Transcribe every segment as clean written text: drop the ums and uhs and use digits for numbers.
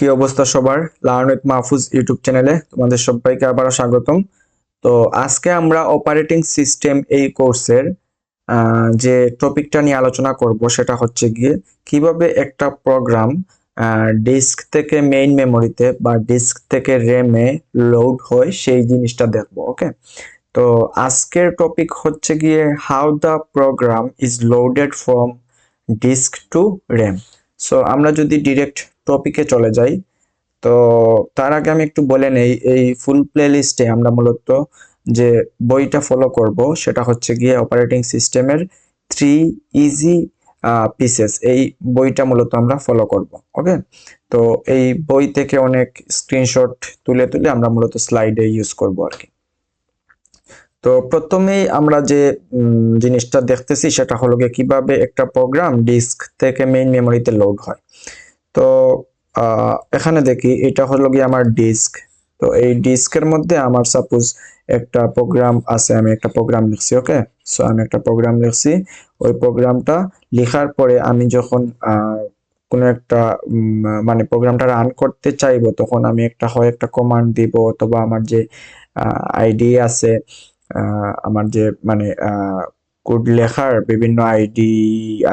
কি অবস্থা সবার? লার্ন উইথ মাহফুজ ইউটিউব চ্যানেলে তোমাদের সবাইকে আবারও স্বাগতম। তো আজকে আমরা অপারেটিং সিস্টেম এই কোর্সের যে টপিকটা নিয়ে আলোচনা করব সেটা হচ্ছে গিয়ে কিভাবে একটা প্রোগ্রাম ডিস্ক থেকে মেইন মেমোরিতে বা ডিস্ক থেকে র্যামে লোড হয় সেই জিনিসটা দেখবো। ওকে, তো আজকের টপিক হচ্ছে গিয়ে how the program is loaded from disk to RAM. So আমরা যদি ডিরেক্ট টপিকে চলে যাই, তো তার আগে আমি একটু বলে নেই এই ফুল প্লে লিস্টে আমরা মূলত যে বইটা ফলো করব সেটা হচ্ছে গিয়ে অপারেটিং সিস্টেমের 3 ইজি পিসেস, এই বইটা মূলত আমরা ফলো করব। ওকে, তো এই বই থেকে অনেক স্ক্রিনশট তুলে তুলে আমরা মূলত স্লাইডে ইউজ করব আর কি। তো প্রথমেই আমরা যে জিনিসটা দেখতেছি সেটা হলো গিয়ে কিভাবে একটা প্রোগ্রাম ডিস্ক থেকে মেইন মেমোরিতে লোড হয়। তো এখানে দেখি এটা হলো গিয়ে আমার ডিস্ক। তো এই ডিস্কের মধ্যে আমার সাপোজ একটা প্রোগ্রাম আছে, আমি একটা প্রোগ্রাম লিখছি। ওকে, সো আমি একটা প্রোগ্রাম লিখছি। ওই প্রোগ্রামটা লেখার পরে আমি যখন কোনো একটা মানে প্রোগ্রামটা রান করতে চাইবো তখন আমি একটা কমান্ড দিব, অথবা আমার যে আইডি আছে, আমার যে মানে কোড লেখার বিভিন্ন আইডি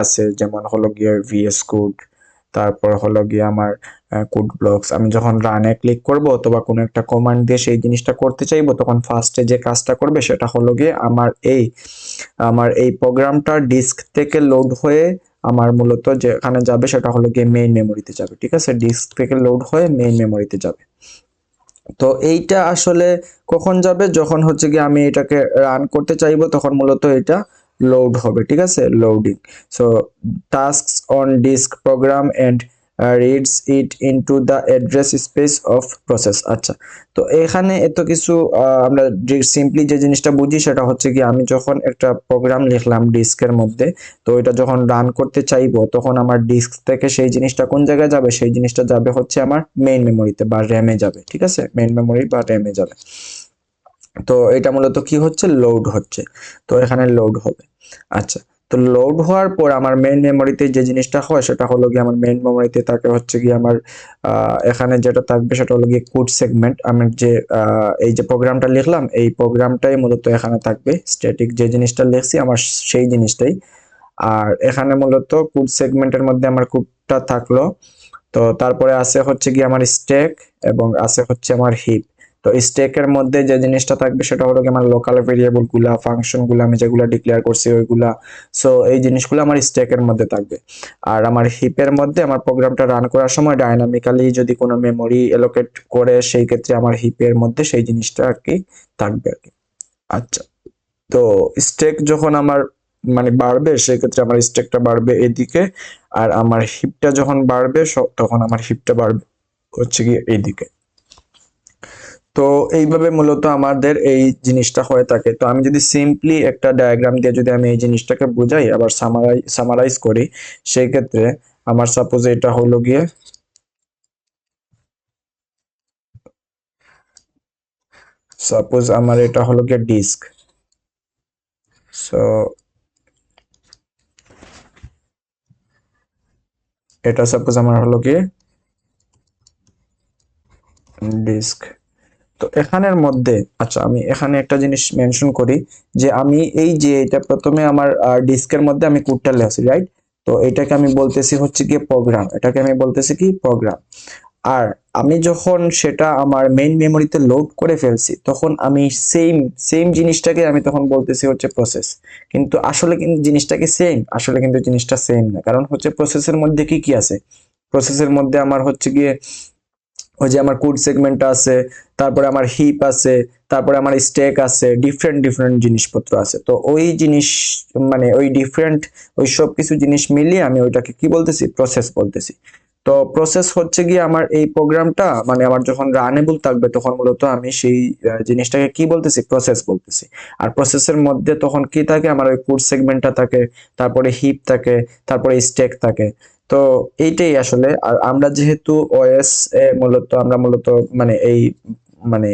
আছে, যেমন হলো গিয়ে ভিএস কোড, তারপর হলো গিয়ে আমার কোড ব্লকস। আমি যখন রানে ক্লিক করব অথবা কোনো একটা কমান্ড দিয়ে সেই জিনিসটা করতে চাইবো তখন ফার্স্টে যে কাজটা করবে সেটা হলো গিয়ে আমার এই প্রোগ্রামটা ডিস্ক থেকে লোড হয়ে আমার মূলত যেখানে যাবে সেটা হলো গিয়ে মেইন মেমোরিতে যাবে। ঠিক আছে, ডিস্ক থেকে লোড হয়ে মেইন মেমোরিতে যাবে। তো এইটা আসলে কখন যাবে? যখন হচ্ছে কি আমি এটাকে রান করতে চাইবো তখন মূলত এটা লোড হবে। ঠিক আছে, loading. So tasks on disk program and reads it into the address space of process. আচ্ছা, তো এখানে এত কিছু আমরা সিম্পলি যে জিনিসটা বুঝি সেটা হচ্ছে কি আমি যখন একটা প্রোগ্রাম লিখলাম ডিস্কের মধ্যে, তো এটা যখন রান করতে চাইবো তখন আমার ডিস্ক থেকে সেই জিনিসটা কোন জায়গায় যাবে? সেই জিনিসটা যাবে হচ্ছে আমার মেইন মেমোরিতে বা র্যামে যাবে। ঠিক আছে, মেইন মেমোরি বা র্যামে যাবে। তো এটা মূলত কি হচ্ছে? লোড হচ্ছে। তো এখানে লোড হবে। আচ্ছা, তো লোড হওয়ার পর আমার মেইন মেমোরিতে যে জিনিসটা হয় সেটা হলো গিয়ে আমার মেইন মেমোরিতে থাকে হচ্ছে গিয়ে আমার এখানে যেটা থাকবে সেটা হলো গিয়ে কোড সেগমেন্ট। আমি যে এই যে প্রোগ্রামটা লিখলাম এই প্রোগ্রামটাই মূলত এখানে থাকবে, স্ট্যাটিক যে জিনিসটা লিখছি আমার সেই জিনিসটাই। আর এখানে মূলত কোড সেগমেন্টের মধ্যে আমার কোডটা থাকলো। তো তারপরে আছে হচ্ছে কি আমার স্ট্যাক, এবং আছে হচ্ছে আমার হিপ। তো স্ট্যাকের মধ্যে যে জিনিসটা থাকবে সেটা হলো কি আমার লোকাল ভেরিয়েবল গুলা, ফাংশন গুলা আমি যেগুলা ডিক্লেয়ার করছি ওইগুলা। সো এই জিনিসগুলো আমার স্ট্যাকের মধ্যে থাকবে। আর আমার হিপের মধ্যে আমার প্রোগ্রামটা রান করার সময় ডাইনামিক্যালি যদি কোনো মেমোরি এলোকেট করে সেই ক্ষেত্রে আমার হিপের মধ্যে সেই জিনিসটা আর কি থাকবে আর কি। আচ্ছা, তো স্ট্যাক যখন আমার মানে বাড়বে সেক্ষেত্রে আমার স্ট্যাকটা বাড়বে এদিকে, আর আমার হিপটা যখন বাড়বে তখন আমার হিপটা বাড়বে হচ্ছে কি এইদিকে। তো এইভাবে মূলত আমাদের এই জিনিসটা হয়ে থাকে। তো আমি যদি সিম্পলি একটা ডায়াগ্রাম দিয়ে যদি আমি এই জিনিসটাকে বুঝাই আবার সামারাইজ করি, সেই ক্ষেত্রে আমার সাপোজ এটা হলো গিয়ে আমার এটা হলো গিয়ে ডিস্ক। সো এটা সাপোজ আমার হলো গিয়ে ডিস্ক। তো এখানের মধ্যে আচ্ছা আমি এখানে একটা জিনিস মেনশন করি যে আমি এই যে এটা প্রথমে আমার ডিস্কের মধ্যে আমি কোডটা লিখছি, রাইট? তো এটাকে আমি বলতেছি হচ্ছে কি প্রোগ্রাম, এটাকে আমি বলতেছি কি প্রোগ্রাম। আর আমি যখন সেটা আমার মেইন মেমোরিতে লোড করে ফেলছি তখন আমি সেম সেম জিনিসটাকে আমি তখন বলতেছি হচ্ছে প্রসেস। কিন্তু আসলে কিন্তু জিনিসটা কি সেম? আসলে কিন্তু জিনিসটা সেম না, কারণ হচ্ছে প্রসেসের মধ্যে কি কি আছে? প্রসেসের মধ্যে আমার হচ্ছে গিয়ে ওই যে আমার কোড সেগমেন্ট আছে, তারপরে আমার হিপ আছে, তারপরে আমার স্ট্যাক আছে, ডিফারেন্ট ডিফারেন্ট জিনিসপত্র আছে। তো ওই জিনিস মানে ওই ডিফারেন্ট ওই সব কিছু জিনিস মিলিয়ে আমি ওইটাকে কি বলতেছি? প্রসেস বলতেছি। তো প্রসেস হচ্ছে গিয়ে আমার এই প্রোগ্রামটা মানে আমার যখন রানেবল থাকবে তখন মূলত আমি সেই জিনিসটাকে কি বলতেছি? প্রসেস বলতেছি। আর প্রসেসের মধ্যে তখন কি থাকে? আমার ওই কোড সেগমেন্টটা থাকে, তারপরে হিপ থাকে, তারপরে স্ট্যাক থাকে। তো এইটাই আসলে। আর আমরা যেহেতু ওএস এ মূলত মানে এই মানে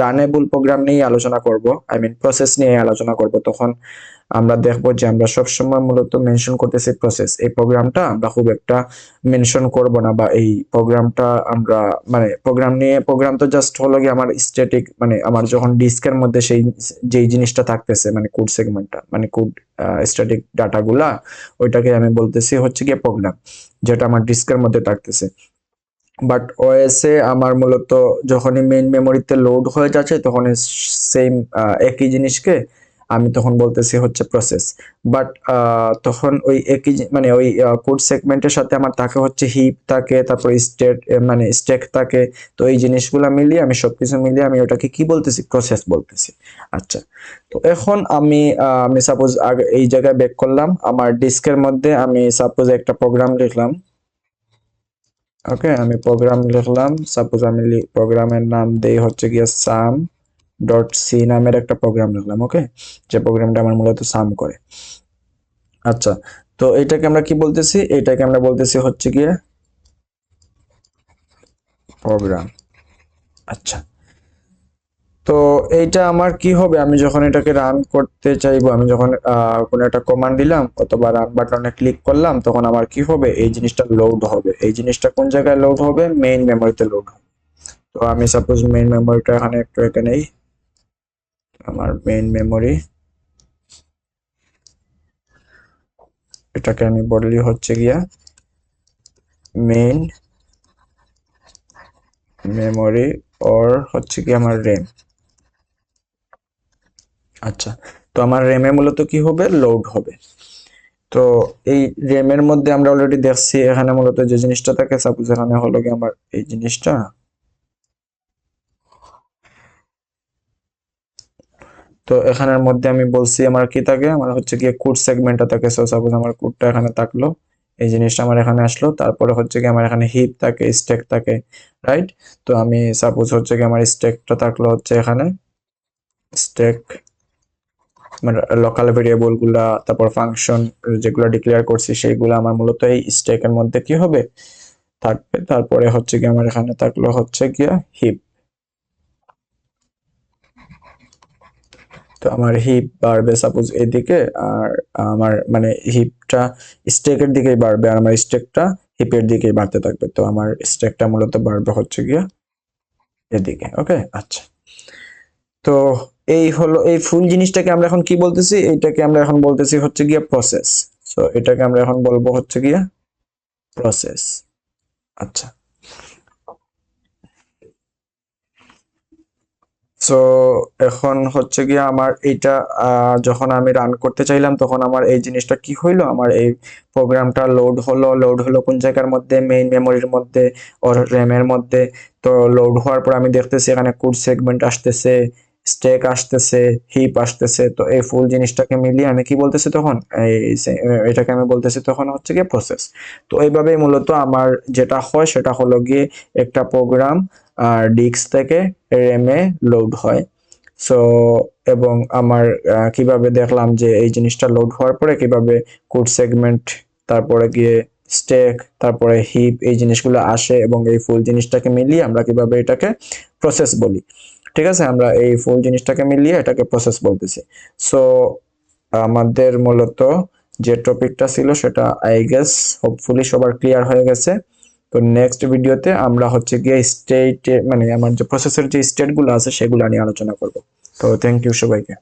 রানেবল প্রোগ্রাম নিয়ে আলোচনা করব, আই মিন প্রসেস নিয়ে আলোচনা করব, তখন আমরা দেখবো যে আমরা সবসময় মূলত মেনশন করতেছি প্রসেস। এই প্রোগ্রামটা আমরা খুব একটা মেনশন করব না, বা এই প্রোগ্রামটা আমরা মানে প্রোগ্রাম তো জাস্ট হলো গিয়ে আমার স্ট্যাটিক, মানে আমার যখন ডিস্কের মধ্যে সেই যেই জিনিসটা থাকতেছে মানে কোড সেগমেন্টটা, মানে কোড স্ট্যাটিক ডাটাগুলা, ওইটাকে আমি বলতেছি হচ্ছে গিয়ে প্রোগ্রাম, যেটা আমার ডিস্কের মধ্যে থাকতেছে। বাট ওএসএ আমার মূলত যখনই মেইন মেমোরিতে লোড হয়ে যাচ্ছে তখন সেম একই জিনিসকে আমি তখন বলতেছি হচ্ছে প্রসেস। বাট তখন ওই একই মানে ওই কোড সেগমেন্টের সাথে আমার থাকে হচ্ছে হিপ থাকে, তারপর স্টেট মানে স্ট্যাক থাকে। তো এই জিনিসগুলো মিলিয়ে আমি সবকিছু মিলিয়ে আমি ওটাকে কি বলতেছি, প্রসেস বলতেছি। আচ্ছা, তো এখন আমি সাপোজ আগে এই জায়গায় ব্যাক করলাম, আমার ডিস্কের মধ্যে আমি সাপোজ একটা প্রোগ্রাম লিখলাম। ওকে, আমি প্রোগ্রাম লিখলাম, সাপোজ আমি প্রোগ্রামের নাম দেই হচ্ছে গিয়ে সাম ডট সি নামের একটা প্রোগ্রাম লিখলাম। ওকে, যে প্রোগ্রামটা আমার মূলত সাম করে। আচ্ছা, তো এটাকে আমরা কি বলতেছি, এটাকে আমরা বলতেছি হচ্ছে গিয়ে প্রোগ্রাম। আচ্ছা, তো এইটা আমার কি হবে, আমি যখন এটাকে রান করতে চাইবো, আমি যখন কোনো একটা কমান্ড দিলাম অথবা রান বাটনে ক্লিক করলাম, তখন আমার কি হবে, এই জিনিসটা লোড হবে। এই জিনিসটা কোন জায়গায় লোড হবে, মেইন মেমোরিতে লোড হবে। তো আমি সাপোজ মেইন মেমোরিটা এখানে একটু নেই, আমার মেইন মেমোরি, এটাকে আমি বললি হচ্ছে গিয়া মেইন মেমোরি ওর হচ্ছে কি আমার র্যাম। আচ্ছা, তো আমার র্যামে মূলত কি হবে, লোড হবে। তো এই র্যামের মধ্যে আমরা অলরেডি দেখছি এখানে মূলত যে জিনিসটা থাকে, সাপোজ এখানে হলো কি আমার এই জিনিসটা, তো এখানের মধ্যে আমি বলছি আমার কি থাকে, আমার হচ্ছে গিয়ে কোড সেগমেন্টটা থাকে। সো সাপোজ আমার কোডটা এখানে থাকলো, এই জিনিসটা আমার এখানে আসলো, তারপরে হচ্ছে কি আমার এখানে হিপ থাকে, স্ট্যাক থাকে, রাইট। তো আমি সাপোজ হচ্ছে কি আমার স্ট্যাকটা থাকলো হচ্ছে এখানে স্ট্যাক, মানে লোকাল ভেরিয়েবল গুলা, তারপর ফাংশন যেগুলো ডিক্লেয়ার করছি সেইগুলো আমার মূলত এই স্ট্যাকের মধ্যে কি হবে, থাকবে। তারপরে হচ্ছে কি আমার এখানে থাকলো হচ্ছে গিয়া হিপ। তো আমার হিপ বাড়বে সাপোজ এদিকে, আর আমার মানে হিপটা স্ট্যাকের দিকেই বাড়বে, আর আমার স্ট্যাকটা হিপের দিকেই বাড়তে থাকবে। তো আমার স্ট্যাকটা মূলত বাড়বে হচ্ছে গিয়া এদিকে। ওকে, আচ্ছা, তো এই হলো এই ফুল জিনিসটাকে আমরা এখন কি বলতেছি, এইটাকে আমরা এখন বলতেছি হচ্ছে গিয়া প্রসেস। সো এটাকে আমরা এখন বলবো হচ্ছে গিয়া প্রসেস। আচ্ছা, সো এখন হচ্ছে গিয়ে আমার এইটা যখন আমি রান করতে চাইলাম তখন আমার এই জিনিসটা কি হইলো, আমার এই প্রোগ্রামটা লোড হলো কোন জায়গার মধ্যে, মেইন মেমোরির মধ্যে ওর র্যামের মধ্যে। তো লোড হওয়ার পর আমি দেখতেছি এখানে কোড সেগমেন্ট আসতেছে, স্ট্যাক আসতেছে, হিপ আসতেছে। তো এই ফুল জিনিসটাকে মিলিয়ে আমি কি বলতেছি তখন, এটাকে আমি বলতেছি তখন হচ্ছে গিয়ে প্রসেস। তো এইভাবেই মূলত আমার যেটা হয় সেটা হলো গিয়ে একটা প্রোগ্রাম ডিস্ক থেকে র্যামে লোড হয়। সো এবং আমার কিভাবে দেখলাম যে এই জিনিসটা লোড হওয়ার পরে কিভাবে কোড সেগমেন্ট, তারপরে গিয়ে স্ট্যাক, তারপরে হিপ, এই জিনিসগুলো আসে, এবং এই ফুল জিনিসটাকে মিলিয়ে আমরা কিভাবে এটাকে প্রসেস বলি। ঠিক আছে, আমরা এই ফুল জিনিসটাকে মিলিয়ে এটাকে প্রসেস বলতেছি। সো আমাদের মূলত যে টপিকটা ছিল সেটা আই গেস হোপফুলি সবার ক্লিয়ার হয়ে গেছে। তো নেক্সট ভিডিওতে আমরা হচ্ছে গিয়ে স্টেট, মানে আমার যে প্রসেসের যে স্টেট গুলো আছে সেগুলো নিয়ে আলোচনা করব। তো থ্যাংক ইউ সবাইকে।